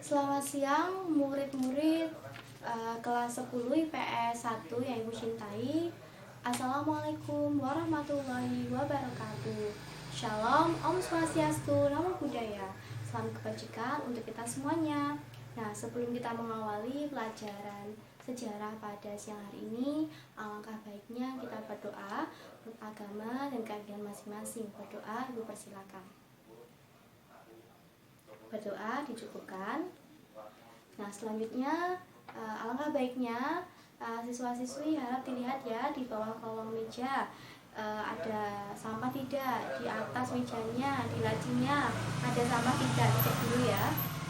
Selamat siang murid-murid kelas 10 IPS 1 yang Ibu cintai. Assalamualaikum warahmatullahi wabarakatuh. Shalom, Om Swastiastu, Namo Buddhaya. Salam kebajikan untuk kita semuanya. Nah, sebelum kita mengawali pelajaran sejarah pada siang hari ini, alangkah baiknya kita berdoa untuk agama dan keyakinan masing-masing. Berdoa, Ibu persilakan. Berdoa dicukupkan. Nah, selanjutnya alangkah baiknya siswa-siswi harap dilihat ya di bawah kolong meja ada sampah tidak, di atas mejanya, di lacinya ada sampah tidak, dicek dulu ya.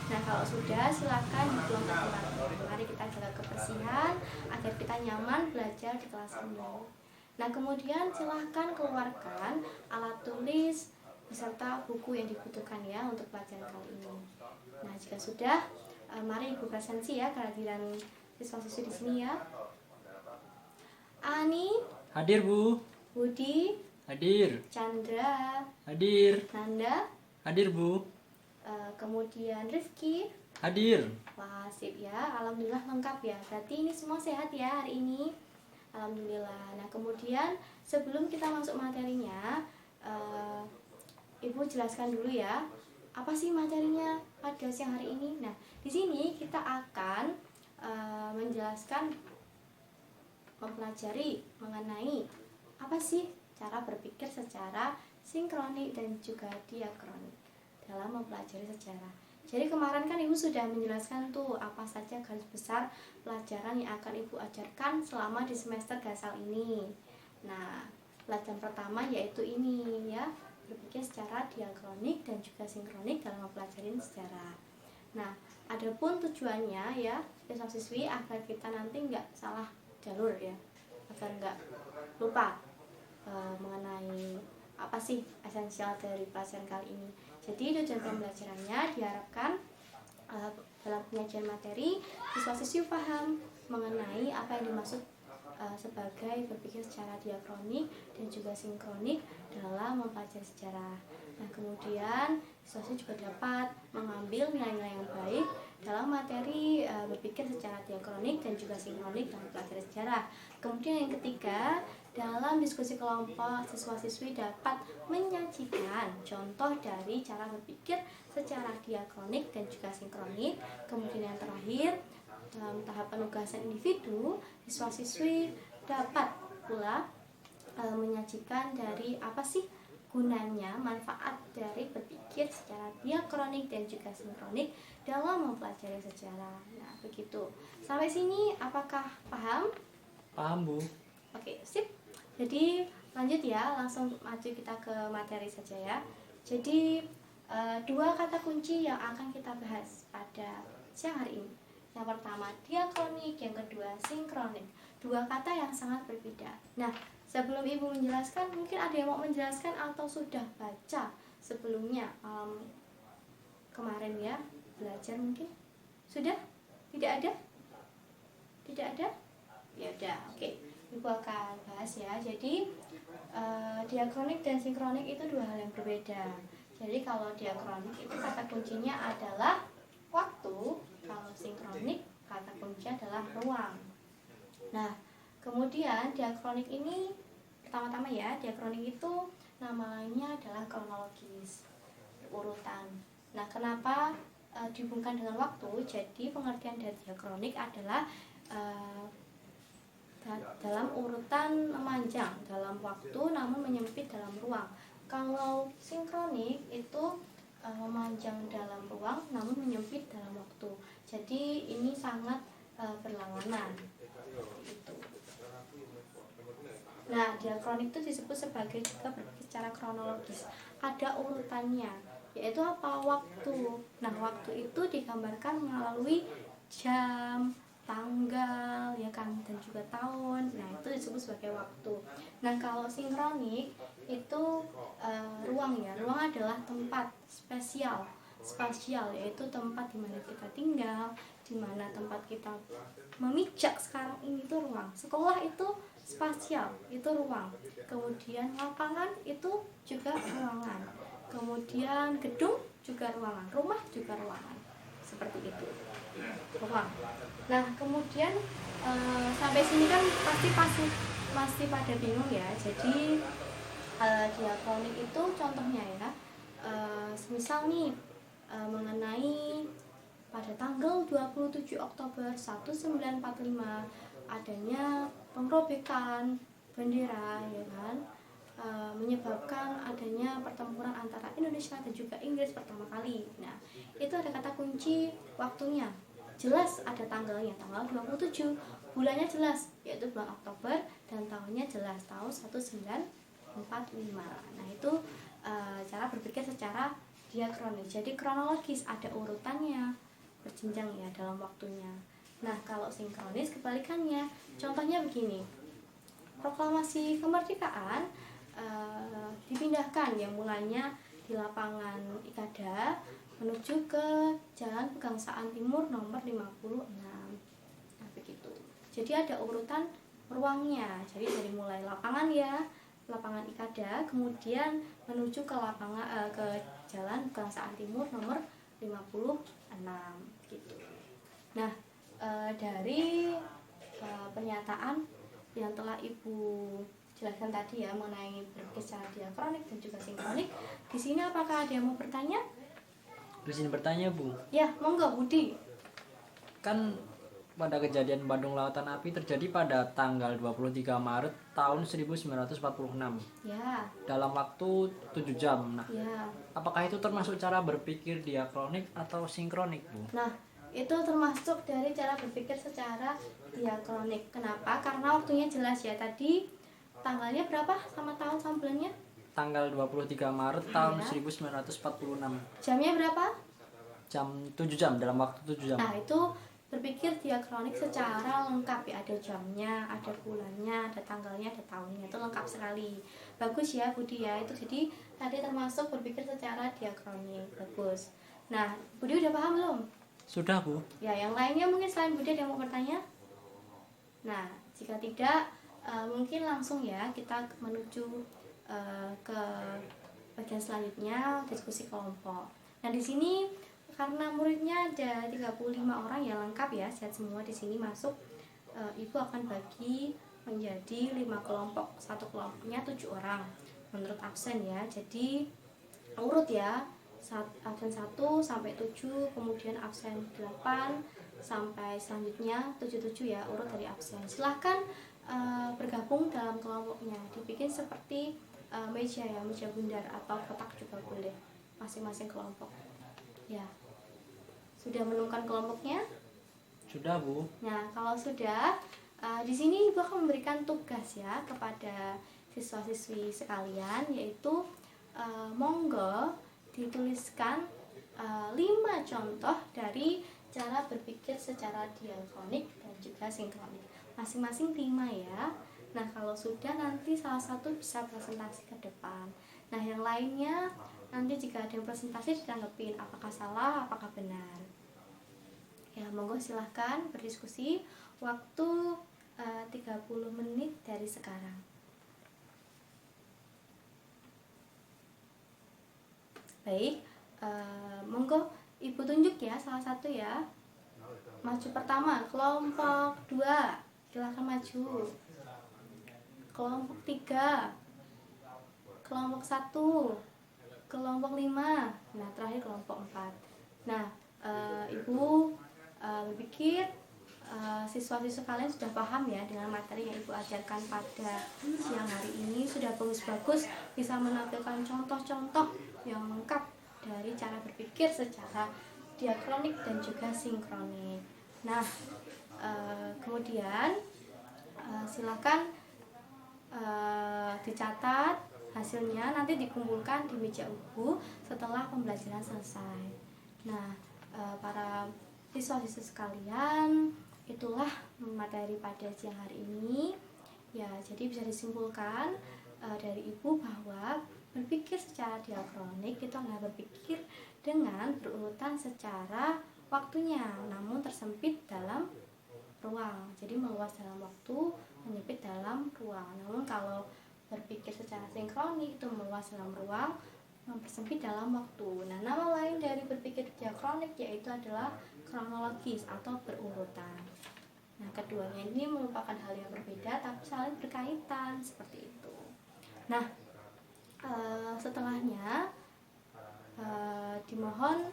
Nah, kalau sudah silakan dibuang ke tempat. Mari kita jaga kebersihan agar kita nyaman belajar di kelas ini. Nah, kemudian silahkan keluarkan alat tulis beserta buku yang dibutuhkan ya untuk pelajaran kali ini. Nah, jika sudah, mari Ibu presensi ya kehadiran siswa-siswi di sini ya. Ani Hadir, Bu. Budi Hadir. Chandra Hadir. Nanda Hadir, Bu. kemudian Rifki. Hadir. Wah, sip ya, alhamdulillah lengkap ya. Berarti ini semua sehat ya hari ini. Alhamdulillah. Nah, kemudian sebelum kita masuk materinya, Ibu jelaskan dulu ya, apa sih materinya pada siang hari ini. Nah, di sini kita akan menjelaskan, mempelajari mengenai apa sih cara berpikir secara sinkronik dan juga diakronik dalam mempelajari sejarah. Jadi kemarin kan Ibu sudah menjelaskan tuh apa saja garis besar pelajaran yang akan Ibu ajarkan selama di semester gasal ini. Nah, pelajaran pertama yaitu ini ya, berpikir secara diakronik dan juga sinkronik dalam mempelajari sejarah. Nah, adapun tujuannya ya, siswa-siswi agar kita nanti nggak salah jalur ya, agar nggak lupa mengenai apa sih esensial dari pelajaran kali ini. Jadi tujuan pembelajarannya diharapkan dalam penyajian materi siswa-siswi paham mengenai apa yang dimaksud sebagai berpikir secara diakronik dan juga sinkronik dalam mempelajari sejarah. Nah, kemudian siswa juga dapat mengambil nilai-nilai yang baik dalam materi berpikir secara diakronik dan juga sinkronik dalam mempelajari sejarah. Kemudian yang ketiga, dalam diskusi kelompok siswa-siswi dapat menyajikan contoh dari cara berpikir secara diakronik dan juga sinkronik. Kemudian yang terakhir, dalam tahap penugasan individu, siswa-siswi dapat pula menyajikan dari apa sih gunanya, manfaat dari berpikir secara diakronik dan juga sinkronik dalam mempelajari sejarah. Nah, begitu. Sampai sini apakah paham? Paham, Bu. Oke, sip. Jadi lanjut ya, langsung maju kita ke materi saja ya. Jadi dua kata kunci yang akan kita bahas pada siang hari ini. Yang pertama diakronik, yang kedua sinkronik. Dua kata yang sangat berbeda. Nah, sebelum Ibu menjelaskan, mungkin ada yang mau menjelaskan atau sudah baca sebelumnya kemarin ya, belajar mungkin? Sudah? Tidak ada? Tidak ada? Ya udah, oke. Ibu akan bahas ya. Jadi diakronik dan sinkronik itu dua hal yang berbeda. Jadi kalau diakronik itu kata kuncinya adalah waktu, kalau sinkronik kata kuncinya adalah ruang. Nah, kemudian diakronik ini pertama-tama ya, diakronik itu nama lainnya adalah kronologis, urutan. Nah, kenapa dihubungkan dengan waktu? Jadi pengertian dari diakronik adalah dalam urutan memanjang dalam waktu namun menyempit dalam ruang. Kalau sinkronik itu memanjang dalam ruang namun menyempit dalam waktu. Jadi ini sangat berlawanan. Itu. Nah, diakronik itu disebut sebagai juga berpikir secara kronologis. Ada urutannya, yaitu apa? Waktu. Nah, waktu itu digambarkan melalui jam, tanggal, ya kan, dan juga tahun. Nah, itu disebut sebagai waktu. Nah, kalau sinkronik itu ruang ya. Ruang adalah tempat spasial, yaitu tempat di mana kita tinggal, di mana tempat kita memijak sekarang ini itu ruang. Sekolah itu spasial, itu ruang. Kemudian lapangan itu juga ruangan. Kemudian gedung juga ruangan, rumah juga ruangan. seperti itu. Ruang. Nah, kemudian sampai sini kan pasti masih pada bingung ya. Jadi diakronik itu contohnya ya, semisal nih mengenai pada tanggal 27 Oktober 1945 adanya pengrobekan bendera, ya kan, menyebabkan adanya pertempuran antara Indonesia dan juga Inggris pertama kali. Nah, itu ada kata kunci waktunya. Jelas ada tanggalnya, tanggal 27. Bulannya jelas, yaitu bulan Oktober, dan tahunnya jelas, tahun 1945. Nah, itu cara berpikir secara diakronis. Jadi kronologis, ada urutannya, berjenjang ya dalam waktunya. Nah, kalau sinkronis kebalikannya. Contohnya begini. Proklamasi kemerdekaan dipindahkan yang mulanya di lapangan Ikada menuju ke Jalan Pegangsaan Timur nomor 56. Nah, begitu. Jadi ada urutan ruangnya. Jadi dari mulai lapangan ya, lapangan Ikada, kemudian menuju ke lapangan ke Jalan Pegangsaan Timur nomor 56 gitu. Nah, dari pernyataan yang telah Ibu jelaskan tadi ya mengenai berpikir secara diakronik dan juga sinkronik, di sini apakah ada yang mau bertanya? Izin bertanya, Bu. Ya, monggo Budi. Kan pada kejadian Bandung Lautan Api terjadi pada tanggal 23 Maret tahun 1946. Ya. Dalam waktu 7 jam. Nah, Ya. apakah itu termasuk cara berpikir diakronik atau sinkronik, Bu? Nah, itu termasuk dari cara berpikir secara diakronik. Kenapa? Karena waktunya jelas ya. Tadi tanggalnya berapa sama tahun sama bulannya? Tanggal 23 Maret tahun Ya. 1946. Jamnya berapa? Jam 7 jam, dalam waktu 7 jam. Nah, itu berpikir diakronik secara lengkap ya. Ada jamnya, ada bulannya, ada tanggalnya, ada tahunnya. Itu lengkap sekali. Bagus ya Budi ya. Itu jadi tadi termasuk berpikir secara diakronik. Bagus. Nah, Budi udah paham belum? Sudah, Bu. Ya, yang lainnya mungkin selain Budi ada yang mau bertanya? Nah, jika tidak, mungkin langsung ya kita menuju ke bagian selanjutnya, diskusi kelompok. Nah, di sini karena muridnya ada 35 orang ya, lengkap ya, sehat semua di sini masuk. Ibu akan bagi menjadi 5 kelompok. Satu kelompoknya 7 orang menurut absen ya. Jadi urut ya. Absen 1 sampai 7, kemudian absen 8 sampai selanjutnya 77 ya, urut dari absen. Silahkan bergabung dalam kelompoknya, dibikin seperti meja ya, meja bundar atau kotak juga boleh, masing-masing kelompok ya. Sudah menemukan kelompoknya? Sudah, Bu. Nah, kalau sudah, di sini Ibu akan memberikan tugas ya kepada siswa-siswi sekalian, yaitu monggo dituliskan 5 contoh dari cara berpikir secara diakronik dan juga sinkronik. Masing-masing 5 ya. Nah, kalau sudah nanti salah satu bisa presentasi ke depan. Nah, yang lainnya nanti jika ada yang presentasi ditanggepin apakah salah, apakah benar. Ya, monggo silahkan berdiskusi. Waktu 30 menit dari sekarang. Baik, monggo Ibu tunjuk ya salah satu ya. Maju pertama, kelompok 2. Silahkan maju. Kelompok 3. Kelompok 1. Kelompok 5. Nah, terakhir kelompok 4. Nah, Ibu berpikir siswa-siswa kalian sudah paham ya dengan materi yang Ibu ajarkan pada siang hari ini. Sudah bagus-bagus bisa menampilkan contoh-contoh yang lengkap dari cara berpikir secara diakronik dan juga sinkronik. Nah, kemudian silakan dicatat hasilnya, nanti dikumpulkan di meja Ibu setelah pembelajaran selesai. Nah, para siswa-siswa sekalian, itulah materi pada siang hari ini ya. Jadi bisa disimpulkan dari Ibu bahwa berpikir secara diakronik itu adalah berpikir dengan berurutan secara waktunya, namun tersempit dalam ruang. Jadi meluas dalam waktu, menyempit dalam ruang. Namun kalau berpikir secara sinkronik itu meluas dalam ruang, mempersempit dalam waktu. Nah, nama lain dari berpikir berpikir diakronik yaitu adalah kronologis atau berurutan. Nah, keduanya ini merupakan hal yang berbeda tapi saling berkaitan seperti itu. Nah, setelahnya dimohon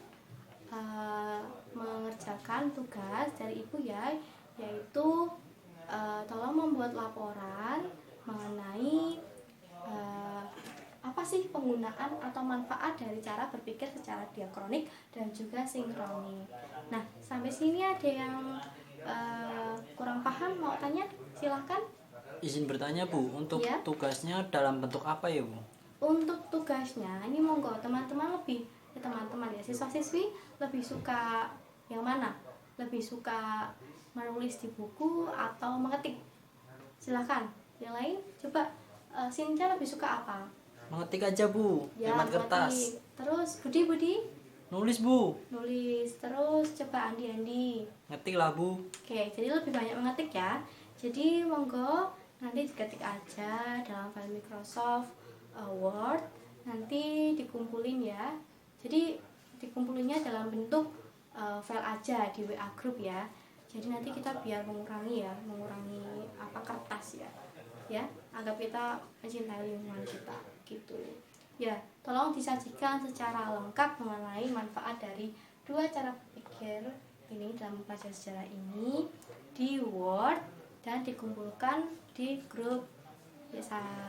mengerjakan tugas dari ibu ya, yaitu tolong membuat laporan mengenai apa sih penggunaan atau manfaat dari cara berpikir secara diakronik dan juga sinkronik. Nah, sampai sini ada yang kurang paham mau tanya? Silahkan. Izin bertanya Bu, untuk Ya. tugasnya dalam bentuk apa ya Bu? Untuk tugasnya ini monggo teman-teman ya siswa-siswi lebih suka yang mana? Lebih suka menulis di buku atau mengetik? Silahkan. Yang lain coba. Sinta lebih suka apa? Mengetik aja Bu, Ya, hemat kertas. mengetik. Terus Budi Nulis Bu, nulis. Terus coba Andi. ngetik lah Bu. Oke, jadi lebih banyak mengetik ya. Jadi monggo nanti diketik aja dalam file Microsoft Word, nanti dikumpulin ya. Jadi dikumpulinnya dalam bentuk file aja di WA group ya. Jadi nanti kita biar mengurangi apa kertas ya. Ya, anggap kita mencintai lingkungan kita gitu. Ya, tolong disajikan secara lengkap mengenai manfaat dari dua cara berpikir ini dalam mempelajari sejarah ini di Word dan dikumpulkan di grup. Ya,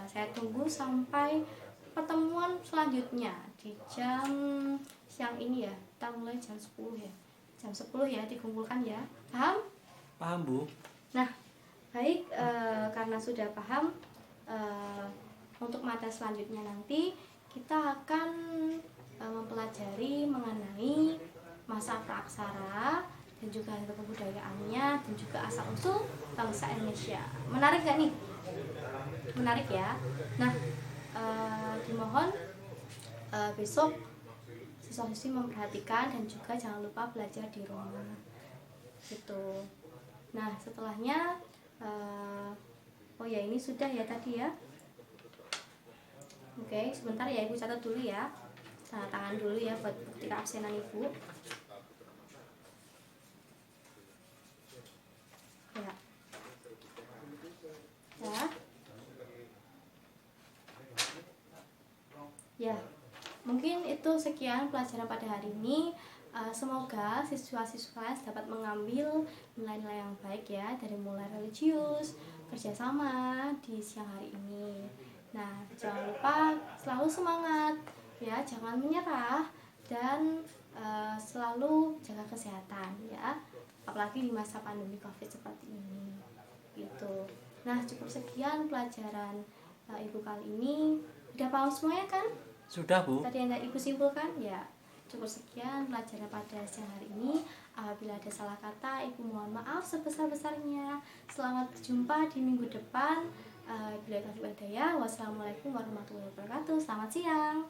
saya tunggu sampai pertemuan selanjutnya di jam siang ini ya. Kita mulai jam 10 ya. Jam 10 ya dikumpulkan ya. Paham? Paham Bu? Nah, baik, karena sudah paham, untuk mata selanjutnya nanti kita akan mempelajari mengenai masa praaksara dan juga harga kebudayaannya dan juga asal usul bangsa Indonesia. Menarik gak nih? Menarik ya. Nah, dimohon besok siswa-siswi memperhatikan dan juga jangan lupa belajar di rumah gitu. Nah, setelahnya oh ya, ini sudah ya tadi ya. Oke, sebentar ya, Ibu catat dulu ya. Tanda tangan dulu ya buat bukti keabsenan Ibu. Ya. Ya. Ya. Mungkin itu sekian pelajaran pada hari ini. Semoga siswa-siswa dapat mengambil nilai-nilai yang baik ya, dari mulai religius, kerjasama di siang hari ini. Nah, jangan lupa selalu semangat ya, jangan menyerah dan selalu jaga kesehatan ya, apalagi di masa pandemi COVID seperti ini gitu. Nah, cukup sekian pelajaran Ibu kali ini. Udah paham semuanya kan? Sudah Bu. Tadi yang Ibu simpulkan ya. Cukup sekian pelajaran pada siang hari ini. Apabila ada salah kata, Ibu mohon maaf sebesar-besarnya. Selamat berjumpa di minggu depan. Bila taufiq wal hidayah. Wassalamualaikum warahmatullahi wabarakatuh. Selamat siang.